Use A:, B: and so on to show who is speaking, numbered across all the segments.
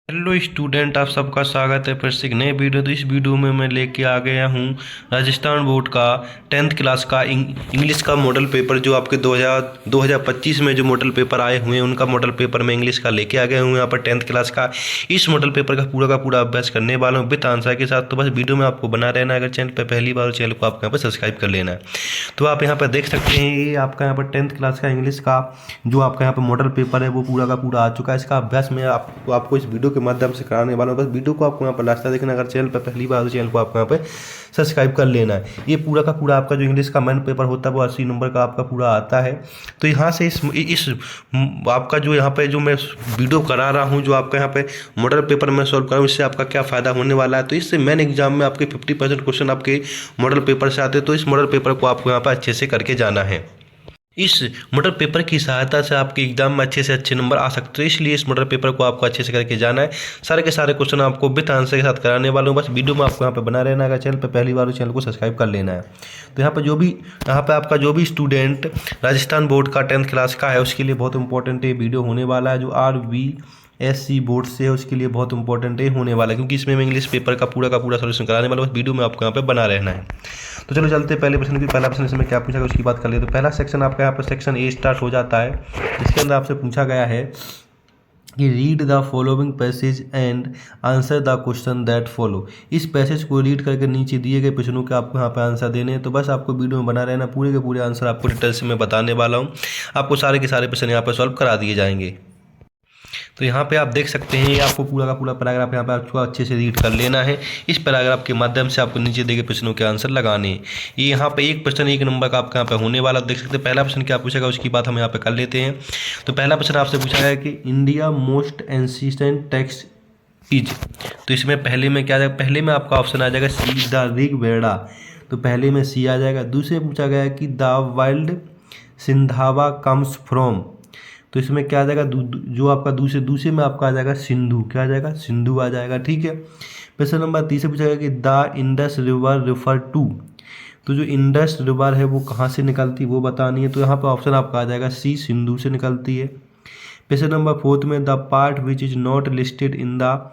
A: Hello student, आप सबका स्वागत है फिर से एक नए वीडियो। तो इस वीडियो में मैं लेके आ गया हूँ राजस्थान बोर्ड का 10th क्लास का इंग्लिश का मॉडल पेपर, जो आपके 2025 में जो मॉडल पेपर आए हुए हैं उनका मॉडल पेपर मैं इंग्लिश का लेके आ गया हूँ यहाँ पर 10th क्लास का। इस मॉडल पेपर का पूरा अभ्यास करने वाला हूँ विद आंसर के साथ। तो बस वीडियो में आपको बना रहना है। अगर चैनल पर पहली बार चैनल को आपको यहाँ पर सब्सक्राइब कर लेना है। तो आप यहाँ पर देख सकते हैं ये आपका यहाँ पर 10th क्लास का इंग्लिश का जो आपका यहाँ पर मॉडल पेपर है वो पूरा का पूरा आ चुका है। इसका अभ्यास मैं आपको इस वीडियो के माध्यम से कराने वाला हूँ। बस वीडियो को आपको यहाँ पर लास्ट तक देखना। अगर चैनल पर पहली बार तो चैनल को आपको यहाँ पे सब्सक्राइब कर लेना है। ये पूरा का पूरा आपका जो इंग्लिश का मेन पेपर होता है वो 80 नंबर का आपका पूरा आता है। तो यहाँ से इस आपका जो यहाँ पे जो मैं वीडियो करा रहा हूँ, जो आपका यहाँ पे मॉडल पेपर मैं सॉल्व कर रहा हूँ, इससे आपका क्या फ़ायदा होने वाला है। तो इससे मेन एग्जाम में आपके 50% क्वेश्चन आपके मॉडल पेपर से आते हैं। तो इस मॉडल पेपर को आपको यहाँ पर अच्छे से करके जाना है। इस मॉडल पेपर की सहायता से आपके एग्जाम में अच्छे से अच्छे नंबर आ सकते हैं, इसलिए इस मॉडल पेपर को आपको अच्छे से करके जाना है। सारे के सारे क्वेश्चन आपको विद आंसर के साथ कराने वाला हूँ। बस वीडियो में आपको यहाँ पे बना रहना है। अगर चैनल पे पहली बार हो चैनल को सब्सक्राइब कर लेना है। तो यहाँ पे आपका जो भी स्टूडेंट राजस्थान बोर्ड का 10th क्लास का है उसके लिए बहुत इंपॉर्टेंट ये वीडियो होने वाला है। जो RVSC बोर्ड से है उसके लिए बहुत इंपॉर्टेंट ये होने वाला है, क्योंकि इसमें मैं इंग्लिश पेपर का पूरा सॉल्यूशन कराने वाला हूँ। बस वीडियो में आपको यहाँ पे बना रहना है। तो चलो चलते हैं पहले प्रश्न की। पहला प्रश्न इसमें क्या पूछा गया उसकी बात कर ले। तो पहला सेक्शन आपका यहाँ पर सेक्शन ए स्टार्ट हो जाता है। इसके अंदर आपसे पूछा गया है कि read the following passage and answer the question that follow. इस पैसेज को रीड करके नीचे दिए गए प्रश्नों के आपको यहाँ पे आंसर देने हैं। तो बस आपको वीडियो में बना रहना। पूरे के पूरे आंसर आपको डिटेल से मैं बताने वाला हूँ। आपको सारे के सारे प्रश्न यहाँ पर सॉल्व करा दिए जाएंगे। तो यहाँ पे आप देख सकते हैं ये आपको पूरा का पूरा पैराग्राफ यहाँ पे आपको अच्छे से रीड कर लेना है। इस पैराग्राफ के माध्यम से आपको नीचे दिए गए प्रश्नों के आंसर लगाने हैं। ये यहाँ पे एक प्रश्न 1 नंबर का आपका यहाँ पे होने वाला। देख सकते हैं पहला प्रश्न क्या पूछेगा उसकी बात हम यहाँ पे कर लेते हैं। तो पहला प्रश्न आपसे पूछा गया कि India most ancient text is. तो इसमें पहले में क्या आ जाएगा, पहले में आपका ऑप्शन आ जाएगा सी द ऋग्वेदा। तो पहले में सी आ जाएगा। दूसरे पूछा गया कि द वर्ल्ड सिंधावा कम्स फ्रॉम। तो इसमें क्या आ जाएगा, जो आपका दूसरे में आपका आ जाएगा सिंधु। क्या आ जाएगा, सिंधु आ जाएगा। ठीक है। प्रश्न नंबर 3 से पूछा गया कि the Indus river refer to. तो जो इंडस रिवर है वो कहाँ से निकलती है वो बतानी है। तो यहाँ पर ऑप्शन आपका आ जाएगा सी, सिंधु से निकलती है। प्रश्न नंबर 4 में the part which is not listed in the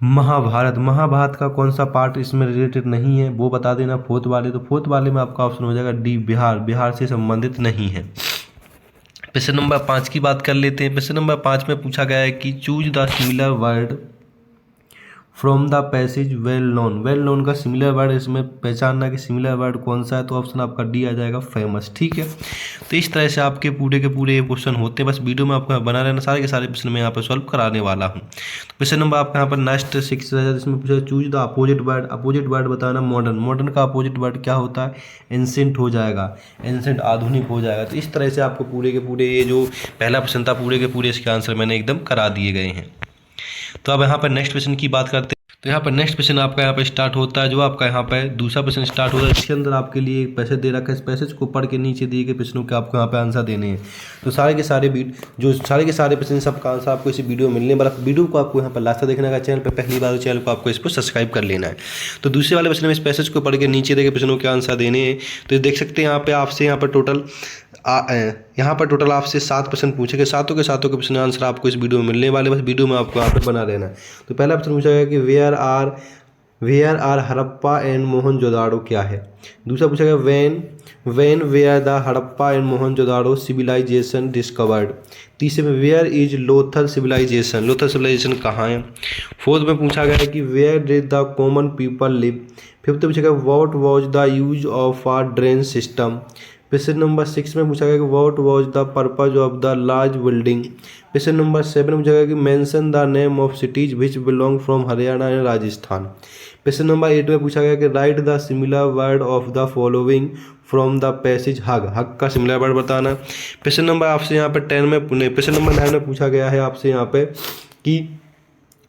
A: Mahabharata का कौन सा पार्ट इसमें रिलेटेड नहीं है वो बता देना 4th वाले। तो 4th वाले में आपका ऑप्शन हो जाएगा डी, बिहार से संबंधित नहीं है। प्रश्न नंबर 5 की बात कर लेते हैं। प्रश्न नंबर 5 में पूछा गया है कि choose the similar word from the passage well known का सिमिलर वर्ड इसमें पहचानना कि सिमिलर वर्ड कौन सा है। तो ऑप्शन आपका डी आ जाएगा, फेमस। ठीक है। तो इस तरह से आपके पूरे के पूरे क्वेश्चन होते हैं। बस वीडियो में आपको बना रहना। सारे के सारे प्रश्न मैं यहाँ पर सॉल्व कराने वाला हूँ। तो प्रश्न नंबर आपका यहाँ पर नेक्स्ट 6 इसमें पूछा चूज द अपोजिट वर्ड बताना मॉडर्न का अपोजिट वर्ड क्या होता है, एंसेंट हो जाएगा, एंसेंट आधुनिक हो जाएगा। तो इस तरह से आपको पूरे के पूरे ये जो पहला प्रश्न था पूरे के पूरे इसके आंसर मैंने एकदम करा दिए गए हैं। तो अब यहाँ पर नेक्स्ट क्वेश्चन की बात करते हैं। तो यहाँ पर नेक्स्ट क्वेश्चन आपका यहाँ पे स्टार्ट होता है। जो आपका यहाँ पे दूसरा प्रश्न स्टार्ट होता है, इसके अंदर आपके लिए एक पैसेज दे रखा है। इस पैसेज को पढ़ के नीचे दिए गए प्रश्नों के आपको यहाँ पे आंसर देने हैं। तो सारे के सारे प्रश्न सबका आंसर आपको इस वीडियो में मिलने वाला। वीडियो को आपको यहाँ पर लास्ट तक देखना है। चैनल पर पहली बार चैनल को आपको इसको सब्सक्राइब कर लेना है। तो दूसरे वाले प्रश्न में इस पैसेज को पढ़ के नीचे दिए गए प्रश्नों के आंसर देने हैं। तो देख सकते हैं यहाँ पे आपसे यहाँ पर टोटल आपसे 7 प्रश्न पूछे गए। सातों के प्रश्न आंसर आपको इस वीडियो में मिलने वाले। बस वीडियो में आपको यहाँ पर बना रहना है। तो पहला प्रश्न पूछा गया कि where are Harappa and Mohenjodaro क्या है। दूसरा पूछा गया when were the Harappa and Mohenjodaro civilisation discovered. तीसरे में वेयर इज लोथल सिविलाइजेशन कहाँ है। 4th में पूछा गया कि where did the common people live. 5th में पूछा गया what was the use of a drain system. प्रश्न नंबर 6 में पूछा गया कि what was the purpose of the large building. प्रश्न नंबर 7 में पूछा गया कि mention the name of cities which belong from Haryana and Rajasthan. प्रश्न नंबर 8 में पूछा गया कि write the similar word of the following from the passage हग का सिमिलर वर्ड बताना। प्रश्न नंबर आपसे यहाँ पे 9 में पूछा गया है आपसे यहाँ पे कि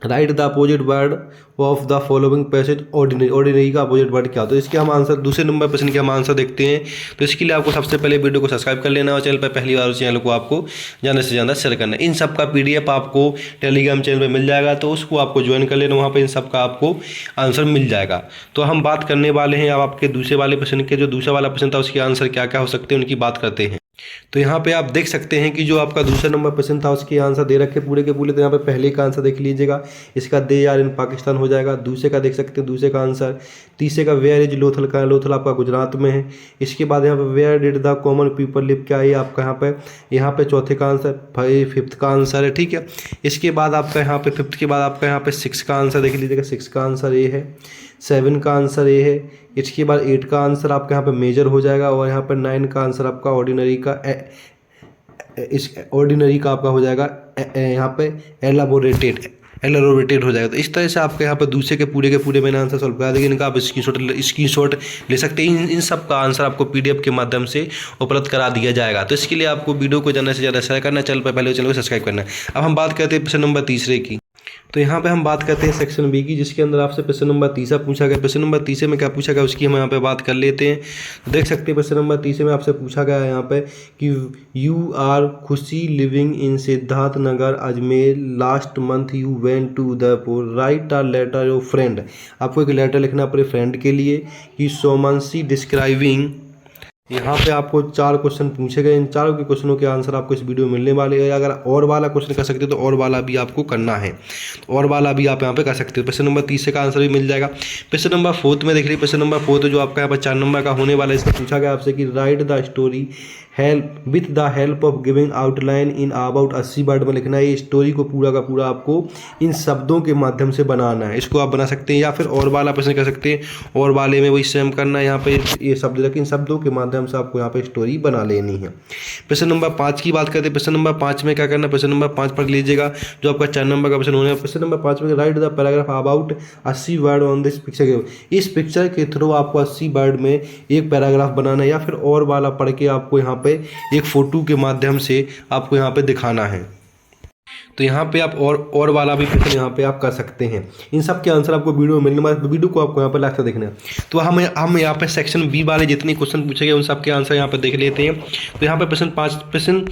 A: write the opposite word of the following passage ordinary का अपोजिट वर्ड क्या। तो इसके हम आंसर दूसरे नंबर प्रश्न के हम आंसर देखते हैं। तो इसके लिए आपको सबसे पहले वीडियो को सब्सक्राइब कर लेना और चैनल पर पहली बार चैनल को आपको ज़्यादा से ज़्यादा शेयर करना है। इन सब का PDF आपको टेलीग्राम चैनल पर मिल जाएगा, तो उसको आपको ज्वाइन कर लेना। वहाँ पर इन सब का आपको आंसर मिल जाएगा। तो हम बात करने वाले हैं अब आपके दूसरे वाले प्रश्न के। जो दूसरा वाला प्रश्न था उसके आंसर क्या क्या हो सकते हैं उनकी बात करते हैं। तो यहाँ पे आप देख सकते हैं कि जो आपका दूसरा नंबर प्रश्न था उसके आंसर दे रखे पूरे के पूरे। तो यहाँ पे पहले का आंसर देख लीजिएगा, इसका दे आर इन पाकिस्तान हो जाएगा। दूसरे का देख सकते हैं, दूसरे का आंसर। तीसरे का वेयर इज लोथल का, लोथल आपका गुजरात में है। इसके बाद यहाँ पे where did the common people live, क्या ये आपका यहाँ पे चौथे का आंसर, फिफ्थ का आंसर है, ठीक है। इसके बाद आपका यहाँ पे फिफ्थ के बाद आपका यहाँ पे सिक्स का आंसर देख लीजिएगा, सिक्स का आंसर ए है। सेवन का आंसर ए है। इसके बाद एट का आंसर आपका यहाँ पे मेजर हो जाएगा, और यहाँ पर नाइन का आंसर आपका ऑर्डिनरी का इस ऑर्डिनरी का आपका हो जाएगा यहाँ पे एलाबोरेटेड हो जाएगा। तो इस तरह से आपके यहाँ पर दूसरे के पूरे मैंने आंसर सॉल्व करा देंगे। इनका आप स्क्रीनशॉट ले सकते हैं। इन सब का आंसर आपको पीडीएफ के माध्यम से उपलब्ध करा दिया जाएगा। तो इसके लिए आपको वीडियो को ज़्यादा से ज़्यादा शेयर करना, चैनल पर पहले चैनल को सब्सक्राइब करना है। अब हम बात करते हैं प्रश्न नंबर तीसरे की। तो यहाँ पे हम बात करते हैं सेक्शन बी की, जिसके अंदर आपसे प्रश्न नंबर तीसरा पूछा गया। प्रश्न नंबर तीसरे में क्या पूछा गया उसकी हम यहाँ पे बात कर लेते हैं। तो देख सकते हैं प्रश्न नंबर तीसरे में आपसे पूछा गया है यहाँ पे कि you are Khushi living in Siddharth Nagar Ajmer, last month you went to Udaipur, write a letter your friend. आपको एक लेटर लिखना अपने फ्रेंड के लिए कि सोमनसी डिस्क्राइबिंग। यहाँ पे आपको चार क्वेश्चन पूछे गए। इन चारों के क्वेश्चनों के आंसर आपको इस वीडियो में मिलने वाले हैं। अगर और वाला क्वेश्चन कर सकते हो तो और वाला भी आपको करना है, तो और वाला भी आप यहाँ पे कर सकते हो। प्रश्न नंबर तीसरे का आंसर भी मिल जाएगा। प्रश्न नंबर फोर्थ में देख लीजिए, प्रश्न नंबर फोर्थ जो आपका यहाँ पर 4 नंबर का होने वाला है, इसमें पूछा गया आपसे कि write the story help with the help of giving outline in about 80 word में लिखना है। ये स्टोरी को पूरा का पूरा आपको इन शब्दों के माध्यम से बनाना है। इसको आप बना सकते हैं, या फिर और वाला प्रश्न कर सकते हैं, और वाले में वही सेम करना है। यहाँ पे ये शब्द रखें, इन शब्दों के माध्यम से आपको यहाँ पे स्टोरी बना लेनी है। प्रश्न नंबर 5 की बात करते हैं। प्रश्न नंबर 5 में क्या करना है, प्रश्न नंबर 5 पढ़ लीजिएगा जो आपका 4 नंबर का प्रश्न होने है। प्रश्न नंबर 5 में right the paragraph about 80 word on this picture. इस पिक्चर के थ्रू आपको 80 वर्ड में एक पैराग्राफ बनाना है, या फिर और वाला पढ़ के आपको यहाँ पे एक फोटो के माध्यम से आपको यहाँ पे दिखाना है। तो यहाँ पे आप और वाला भी प्रश्न यहाँ पे आप कर सकते हैं। इन सब के आंसर आपको वीडियो में मिलने वाले, वीडियो को आपको यहाँ पे लास्ट तक देखना है। तो हम यहाँ पे सेक्शन बी वाले जितने क्वेश्चन पूछे गए उन सब के आंसर यहाँ पे देख लेते हैं। तो यहाँ पे प्रश्न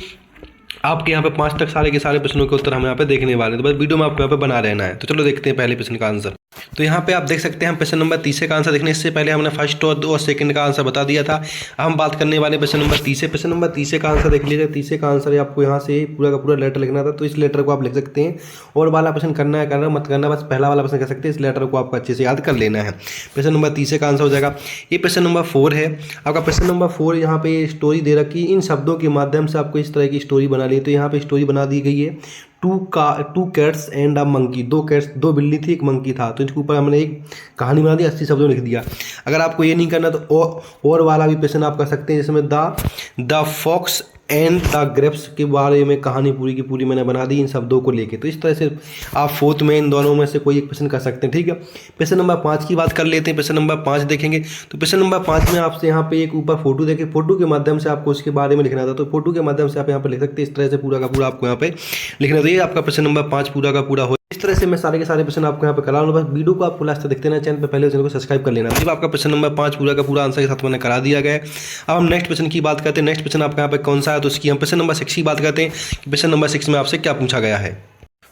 A: आपके यहाँ पे 5 तक सारे के सारे प्रश्नों के उत्तर हम यहाँ पे देखने वाले हैं। तो बस वीडियो में आपको यहाँ पे बना रहना है। तो चलो देखते हैं पहले प्रश्न का आंसर। तो यहाँ पे आप देख सकते हैं हम प्रश्न नंबर 30 का आंसर देखने इससे पहले हमने फर्स्ट और सेकंड का आंसर बता दिया था। अब हम बात करने वाले प्रश्न नंबर 30। प्रश्न नंबर 30 का आंसर देख लीजिए। 30 का आंसर आपको यहाँ से पूरा का पूरा लेटर लिखना था, तो इस लेटर को आप लिख सकते हैं। और वाला प्रश्न करना है करना मत करना, बस पहला वाला प्रश्न कर सकते हैं। इस लेटर को आपको अच्छे से याद कर लेना है। प्रश्न नंबर 30 का आंसर हो जाएगा। ये प्रश्न नंबर 4 है आपका। प्रश्न नंबर 4 यहाँ पे स्टोरी दे रखी, इन शब्दों के माध्यम से आपको इस तरह की स्टोरी बना ली। तो यहाँ पे स्टोरी बना दी गई है two cats and a monkey. 2 cats, 2 बिल्ली थी, 1 मंकी था। तो इसके ऊपर हमने एक कहानी बना दी, 80 शब्दों में लिख दिया। अगर आपको ये नहीं करना तो और वाला भी प्रश्न आप कर सकते हैं, जिसमें the fox and the grapes के बारे में कहानी पूरी की पूरी मैंने बना दी इन शब्दों को लेके। तो इस तरह से आप फोर्थ में इन दोनों में से कोई एक प्रश्न कर सकते हैं, ठीक है। प्रश्न नंबर 5 की बात कर लेते हैं। प्रश्न नंबर 5 देखेंगे तो प्रश्न नंबर 5 में आपसे यहाँ पे एक ऊपर फोटो देखें, फोटो के माध्यम से आपको उसके बारे में लिखना था। तो फोटो के माध्यम से आप यहाँ पे लिख सकते हैं। इस तरह से पूरा का पूरा आपको यहाँ पे लिखना था। ये आपका प्रश्न नंबर 5 पूरा का पूरा हो। इस तरह से मैं सारे के सारे प्रश्न आपको यहाँ पे करा लूँगा। बस वीडियो को आपको लास्ट तक देखते रहना, चैनल पे पहले चैनल को सब्सक्राइब कर लेना। जब आपका प्रश्न नंबर 5 पूरा का पूरा आंसर के साथ मैंने करा दिया गया है। अब हम नेक्स्ट प्रश्न की बात करते हैं। नेक्स्ट प्रश्न आपका यहाँ पे कौन सा है, तो उसकी हम प्रश्न नंबर 6 की बात करते हैं कि प्रश्न नंबर 6 में आपसे क्या पूछा गया है।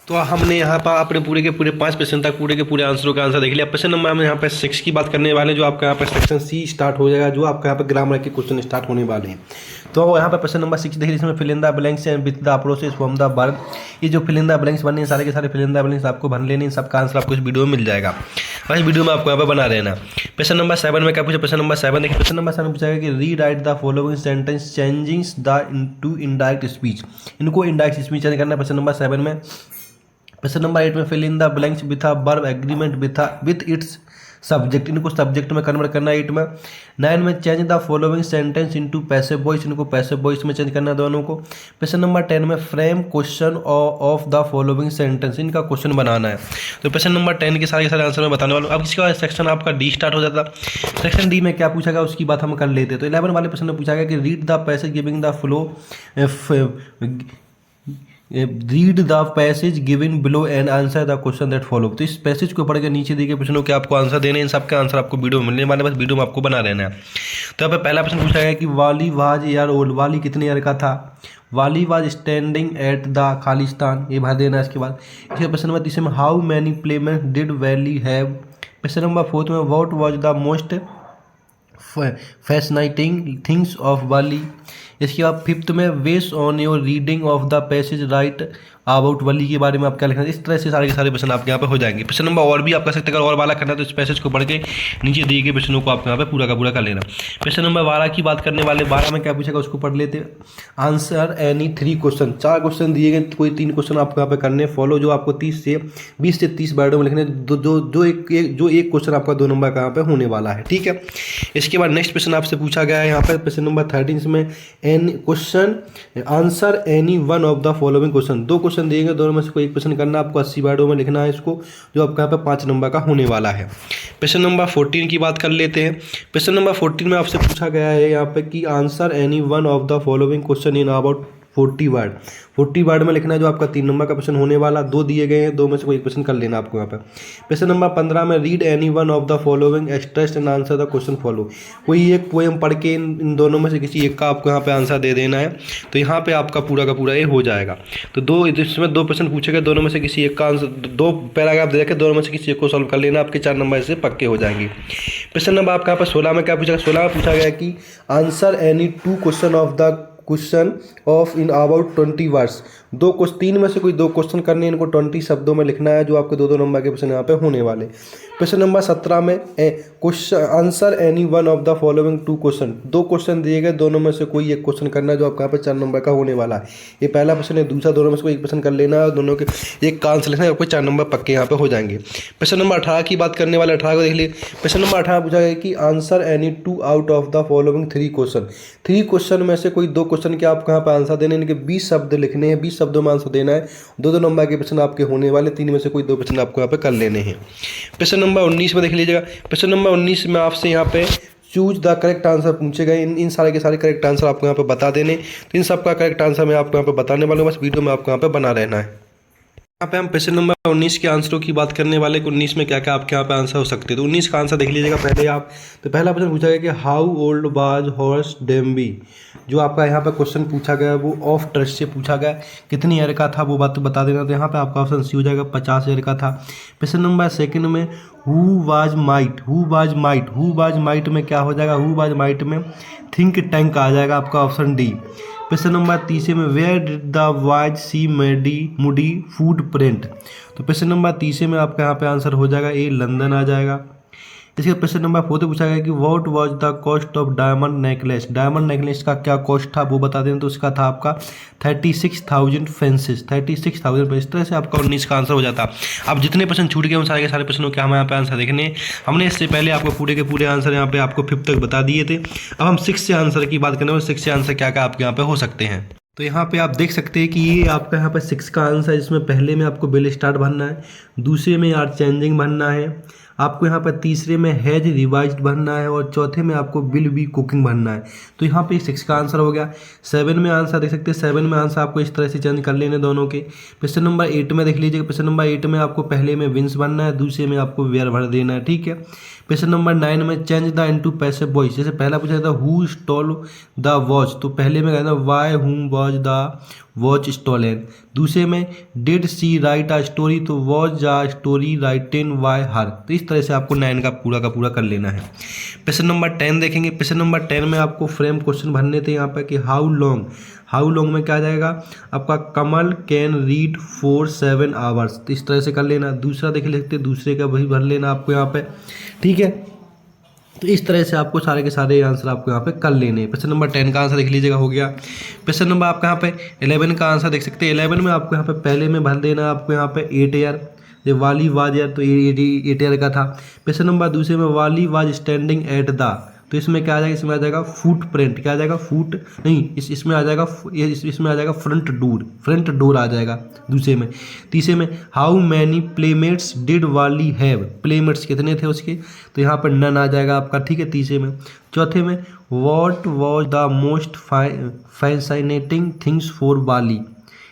A: तो हमने यहाँ पर अपने पूरे के पूरे 5 प्रश्न तक पूरे के पूरे आंसरों का आंसर देख लिया। प्रश्न नंबर हम यहाँ पे 6 की बात करने वाले हैं, जो आपका यहाँ पर सेक्शन सी स्टार्ट हो जाएगा, जो आपका यहाँ पे ग्रामर के क्वेश्चन स्टार्ट होने वाले हैं। तो यहाँ पे प्रश्न नंबर 6 देखिए, इसमें fill in the blanks and with the process from the verb. ये जो फिल इन द ब्लैंक्स बने हैं सारे के सारे फिल इन द ब्लैंक्स आपको भर लेने, इन सबका आंसर आपको इस वीडियो में मिल जाएगा। बस वीडियो में आपको यहाँ पे बना रहना। प्रश्न नंबर 7 में क्या पूछा, प्रश्न नंबर 7 देखिए। प्रश्न नंबर 7 पूछा कि री right the following sentence changing the two indirect speech. इनको इनडायरेक्ट स्पीच चेंज करना है प्रश्न नंबर 7 में। प्रश्न नंबर 8 में fill in the blanks with a verb agreement with its subject. इनको सब्जेक्ट में कन्वर्ट करना है 8 में। 9 में change the following sentence into passive voice. इनको पैसिव वॉइस में चेंज करना है दोनों को। प्रश्न नंबर 10 में frame question of the following sentence. इनका क्वेश्चन बनाना है। तो प्रश्न नंबर 10 के सारे आंसर मैं बताने वाला हूँ। अब इसके बाद सेक्शन आपका डी स्टार्ट हो जाता। सेक्शन डी में क्या पूछा गया उसकी बात हम कर लेते। तो 11 वाले प्रश्न में पूछा गया कि read the passage giving the flow read the passage given below and answer the question that follow. तो इस पैसेज को पढ़ के नीचे दिए गए प्रश्नों के आपको आंसर देने, इन सबके आंसर आपको वीडियो में मिलने वाले, बस वीडियो में आपको बना रहना है। तो यहाँ पे पहला प्रश्न पूछा गया कि वाली वाज ईयर ओल्ड। वाली कितने ईयर का था। वाली was standing at the Khalistan, ये भर देना है। इसके बाद इसके प्रश्न नंबर 3 में how many placement did Bali have. प्रश्न नंबर 4 में what was the most fascinating things of Bali. इसके बाद फिफ्थ में based on your reading of the passage write about Bali के बारे में आप क्या लिखना है। इस तरह से सारे के सारे प्रश्न आपके यहाँ पे हो जाएंगे। प्रश्न नंबर और भी आप कर सकते हैं, अगर और वाला करना है तो इस पैसेज को पढ़ के नीचे दिए गए प्रश्नों को आप यहाँ पे पूरा का पूरा कर लेना। प्रश्न नंबर 12 की बात करने वाले, 12 में क्या पूछेगा उसको पढ़ लेते हैं। आंसर एनी 3 क्वेश्चन, 4 क्वेश्चन दिए गए, कोई 3 क्वेश्चन आपको यहाँ पे करने फॉलो, जो आपको 20 से 30 वर्डों में लिखने, जो एक क्वेश्चन आपका 2 नंबर का यहाँ पे होने वाला है, ठीक है। इसके बाद नेक्स्ट क्वेश्चन आपसे पूछा गया है यहाँ पे प्रश्न नंबर 13 में any question answer any one of the following question. 2 question दिए गए, दोनों में से कोई एक क्वेश्चन करना, आपको 80 वर्डों में लिखना है इसको, जो आपका यहाँ पे 5 नंबर का होने वाला है। प्रश्न नंबर 14 की बात कर लेते हैं। प्रश्न नंबर 14 में आपसे पूछा गया है यहाँ पे कि answer any one of the following question in about 40 word. 40 word में लिखना है, जो आपका 3 नंबर का प्रश्न होने वाला। 2 दिए गए हैं, 2 में से कोई एक प्रश्न कर लेना आपको यहाँ पे। प्रश्न नंबर 15 में read any one of the following extract and answer the question follow. कोई एक पोएम पढ़ के इन दोनों में से किसी एक का आपको यहाँ पे आंसर दे देना है, तो यहाँ पे आपका पूरा का पूरा ये हो जाएगा। तो इसमें 2 प्रश्न पूछे गए, दोनों में से किसी एक का आंसर, 2 पैराग्राफ दे रखे, दोनों में से किसी एक को सॉल्व कर लेना, आपके 4 नंबर से पक्के हो जाएंगे। प्रश्न नंबर आपका यहाँ पर 16 में क्या पूछा गया, 16 में पूछा गया कि answer any 2 question of the question of in about 20 words. 3 में से कोई 2 क्वेश्चन करने, इनको 20 शब्दों में लिखना है, जो आपके 2-2 नंबर के प्रश्न यहाँ पे होने वाले। प्रश्न नंबर 17 में question answer any one of the following 2 question. 2 question दिए गए, दोनों में से कोई एक क्वेश्चन करना है, जो आपका यहाँ पे 4 नंबर का होने वाला है। ये पहला प्रश्न है, दूसरा, दोनों में से कोई एक प्रश्न कर लेना है, दोनों के एक का आंसर लिखना है, आपको 4 नंबर पक्के यहाँ पे हो जाएंगे। प्रश्न नंबर 18 की बात करने वाले, 18 को देख लीजिए। प्रश्न नंबर 18 पूछा गया कि answer any 2 out of the following 3 question. 3 question में से कोई 2 क्वेश्चन के आपको यहाँ पे आंसर देने, इनके 20 शब्द लिखने हैं, 20 शब्दों में आंसर देना है। 2-2 नंबर के प्रश्न आपके होने वाले, 3 में से कोई 2 प्रश्न आपको यहाँ पे कर लेने हैं। प्रश्न नंबर 19 में देख लीजिएगा। प्रश्न नंबर 19 में आपसे यहाँ पे चूज द करेक्ट आंसर पूछे गए। इन सारे के सारे करेक्ट आंसर आपको यहाँ पे बता देने। तो इन सब का करेक्ट आंसर मैं आपको यहाँ पे बताने वाला हूँ, बस वीडियो में आपको यहाँ पे बना रहना है। यहाँ पे हम प्रश्न नंबर 19 के आंसरों की बात करने वाले कि 19 में क्या क्या आपके यहाँ पे आंसर हो सकते हैं। तो 19 का आंसर देख लीजिएगा पहले आप। तो पहला प्रश्न पूछा गया कि हाउ ओल्ड वाज हॉर्स डेम्बी। जो आपका यहाँ पे क्वेश्चन पूछा गया वो ऑफ ट्रस्ट से पूछा गया, कितनी ईयर का था वो बात तो बता देना। तो यहाँ पे आपका ऑप्शन सी हो जाएगा, 50 ईयर का था। प्रश्न नंबर 2 में who was might. Who was might में क्या हो जाएगा, हु वाज माइट में थिंक टैंक आ जाएगा, आपका ऑप्शन डी। प्रश्न नंबर 3 में where did the was see muddy food print. तो प्रश्न नंबर 3 में आपका यहाँ पे आंसर हो जाएगा ए, लंदन आ जाएगा। इसके प्रश्न नंबर 4 पूछा गया कि what was the cost of diamond necklace. Diamond necklace का क्या कॉस्ट था वो बता दें। तो उसका था आपका 36,000 फेंसेस, 36,000। इस तरह से आपका 19 का आंसर हो जाता। अब जितने प्रश्न छूट गए उन सारे के सारे प्रश्नों के हम यहाँ पे आंसर देखने। हमने इससे पहले आपको पूरे के पूरे आंसर यहाँ पे आपको 5 तक बता दिए थे। अब हम 6 से आंसर की बात करें, 6 से आंसर क्या क्या आपके यहाँ पे हो सकते हैं। तो यहाँ पे आप देख सकते हैं कि ये आपका यहाँ पे 6 का आंसर है, जिसमें पहले में आपको बिल स्टार्ट भरना है, दूसरे में आर चेंजिंग भरना है, आपको यहाँ पर तीसरे में हैज रिवाइज्ड भरना है, और चौथे में आपको विल बी कुकिंग भरना है। तो यहाँ पे 6 का आंसर हो गया। 7 में आंसर देख सकते हैं, 7 में आंसर आपको इस तरह से चेंज कर लेने दोनों के। प्रश्न नंबर 8 में देख लीजिए। प्रश्न नंबर 8 में आपको पहले में विंस भरना है, दूसरे में आपको वेयर भर देना है, ठीक है। प्रश्न नंबर 9 में change the into passive voice. जैसे पहला पूछा था हु स्टॉल द वॉच, तो पहले में कहना वाई हुम वॉच द वॉच स्टॉलन। दूसरे में did she write a story, तो was the story written by her. तो इस तरह से आपको 9 का पूरा कर लेना है। प्रश्न नंबर 10 देखेंगे। प्रश्न नंबर 10 में आपको फ्रेम क्वेश्चन भरने थे यहाँ पर कि हाउ लॉन्ग में क्या आ जाएगा आपका कमल कैन रीड फॉर 7 आवर्स। तो इस तरह से कर लेना। दूसरा देख लेते, दूसरे का वही भर लेना आपको यहाँ पे, ठीक है। तो इस तरह से आपको सारे के सारे आंसर आपको यहाँ पे कर लेने। प्रश्न नंबर 10 का आंसर देख लीजिएगा, हो गया। प्रश्न नंबर आपका यहाँ पे 11 का आंसर देख सकते हैं। 11 में आपको यहाँ पे पहले में भर देना है आपको यहाँ पे 8 ईयर। ये वाली वाज यार, तो 8 ईयर का था। प्रश्न नंबर दूसरे में वाली वाज स्टैंडिंग एट द, तो इसमें क्या आ जाएगा, इसमें आ जाएगा फुट प्रिंट। क्या आ जाएगा, फुट नहीं, इसमें आ जाएगा, इसमें आ जाएगा फ्रंट डोर आ जाएगा दूसरे में। तीसरे में हाउ मैनी प्लेमेट्स डिड वाली हैव, प्लेमेट्स कितने थे उसके, तो यहाँ पर नन आ जाएगा आपका, ठीक है, तीसरे में। चौथे में what was the most fascinating things for वाली,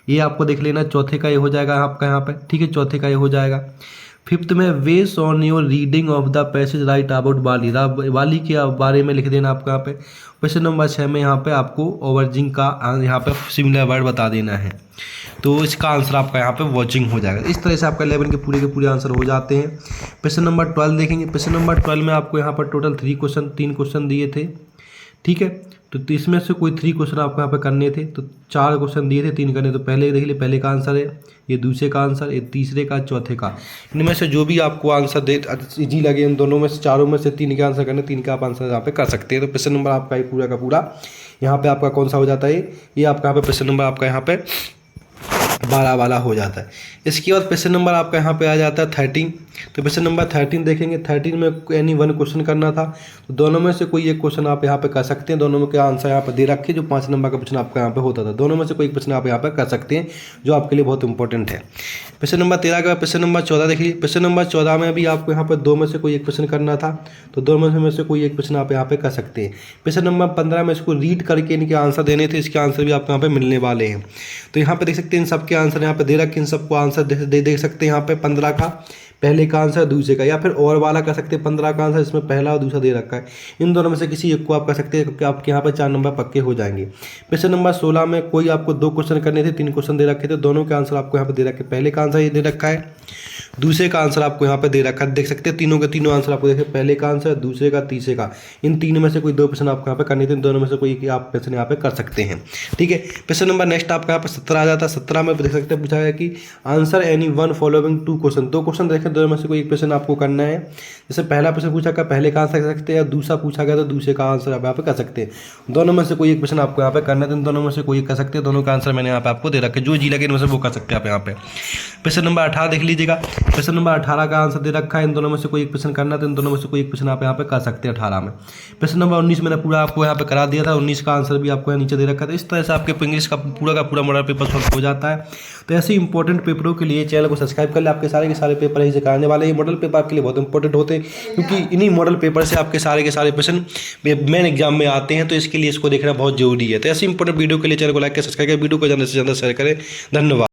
A: ये आपको देख लेना, चौथे का ये हो जाएगा आपका यहाँ पे, ठीक है, चौथे का ये हो जाएगा। फिफ्थ में based on your reading of the passage write about Bali, Bali के बारे में लिख देना आपको यहाँ पे। क्वेश्चन नंबर 6 में यहाँ पे आपको ओवरजिंग का यहाँ पे सिमिलर वर्ड बता देना है, तो इसका आंसर आपका यहाँ पे वॉचिंग हो जाएगा। इस तरह से आपका 11 के पूरे आंसर हो जाते हैं। क्वेश्चन नंबर 12 देखेंगे। क्वेश्चन नंबर 12 में आपको यहाँ पर टोटल 3 क्वेश्चन दिए थे, ठीक है। तो इसमें से कोई 3 क्वेश्चन आपको यहाँ पे करने थे, तो 4 क्वेश्चन दिए थे, 3 करने। तो पहले देख लीजिए, पहले का आंसर है, ये दूसरे का आंसर, ये तीसरे का, चौथे का। इनमें से जो भी आपको आंसर दे इजी लगे, इन दोनों में से, चारों में से 3 के आंसर करने, 3 का आप आंसर यहाँ पे कर सकते हैं। तो क्वेश्चन नंबर आपका ये पूरा का पूरा यहाँ पे आपका कौन सा हो जाता है, ये आपका यहाँ पे क्वेश्चन नंबर आपका यहाँ पे 12 वाला हो जाता है। इसके बाद क्वेश्चन नंबर आपका यहाँ पे आ जाता है 13। तो क्वेश्चन नंबर 13 देखेंगे। 13 में एनी 1 क्वेश्चन करना था, तो दोनों में से कोई एक क्वेश्चन आप यहाँ पे कर सकते हैं। दोनों में क्या आंसर यहाँ पे दे रखे, जो 5 नंबर का क्वेश्चन आपका यहाँ पे होता था, दोनों में से कोई एक क्वेश्चन आप यहाँ पे कर सकते हैं, जो आपके लिए बहुत इंपॉर्टेंट है। क्वेश्चन नंबर 13 के बाद क्वेश्चन नंबर 14 देखिए। क्वेश्चन नंबर 14 में भी आपको यहाँ पर 2 में से कोई एक क्वेश्चन करना था, तो 2 में से कोई एक क्वेश्चन आप यहाँ पे कर सकते हैं। क्वेश्चन नंबर 15 में इसको रीड करके इनके आंसर देने थे, इसके आंसर भी आपको यहाँ पे मिलने वाले हैं। तो यहाँ पे देख सकते हैं, इन सबके आंसर यहाँ पे दे रखे, इन सबको आंसर देख सकते हैं यहाँ पे। 15 का पहले का आंसर, दूसरे का, या फिर और वाला कर सकते हैं। 15 का आंसर इसमें पहला और दूसरा दे रखा है, इन दोनों में से किसी एक को आप कर सकते हैं, क्योंकि आपके यहाँ पर 4 नंबर पक्के हो जाएंगे। क्वेश्चन नंबर 16 में कोई आपको 2 क्वेश्चन करने थे, 3 क्वेश्चन दे रखे थे, दोनों के आंसर आपको यहाँ पे दे रखे। पहले का आंसर ये दे रखा है, दूसरे का आंसर आपको यहाँ पे दे रखा है, देख सकते हैं। तीनों के तीनों आंसर आपको देखें, पहले का आंसर, दूसरे का, तीसरे का। इन 3 में से कोई 2 क्वेश्चन आपको यहाँ पे करने थे, इन दोनों में से कोई एक आप क्वेश्चन यहाँ पे कर सकते हैं, ठीक है। क्वेश्चन नंबर नेक्स्ट आपका यहाँ पे 17 आ जाता है। 17 में देख सकते हैं, पूछा है कि answer any 1 following 2 question. 2 question देखें, दोनों में से कोई एक क्वेश्चन आपको करना है। जैसे पहला प्रश्न पूछा गया, पहले का आंसर कर सकते हैं, या दूसरा पूछा गया तो दूसरे का आंसर आप यहाँ पे कर सकते हैं। दोनों में से कोई एक क्वेश्चन आपको यहाँ पे करना है, तो इन दोनों में से कोई कर सकते हैं। दोनों का आंसर मैंने यहाँ पे आपको दे रखा है, जो जी लगे इनमें से वो कर सकते हैं आप यहाँ पे। क्वेश्चन नंबर 18 देख लीजिएगा। क्वेश्चन नंबर 18 का आंसर दे रखा है, इन दोनों में से कोई एक क्वेश्चन करना है, तो इन दोनों में से कोई एक क्वेश्चन आप यहाँ पे कर सकते हैं 18 में। क्वेश्चन नंबर 19 मैंने पूरा आपको यहाँ पे करा दिया था, 19 का आंसर भी आपको यहाँ नीचे दे रखा था। इस तरह से आपके इंग्लिश का पूरा मॉडल पेपर सॉल्व हो जाता है। तो ऐसे इंपॉर्टेंट पेपरों के लिए चैनल को सब्सक्राइब कर ले, आपके सारे के सारे पेपर यहीं से कराने वाले हैं। मॉडल पेपर आपके लिए बहुत इंपॉर्टेंट होते हैं, क्योंकि इन्हीं मॉडल पेपर से आपके सारे के सारे क्वेश्चन मेन एग्जाम में आते हैं, तो इसके लिए इसको देखना बहुत जरूरी है। तो ऐसे इंपॉर्टेंट वीडियो के लिए चैनल को लाइक करें, सब्सक्राइब करें, वीडियो को ज़्यादा से ज़्यादा शेयर करें। धन्यवाद।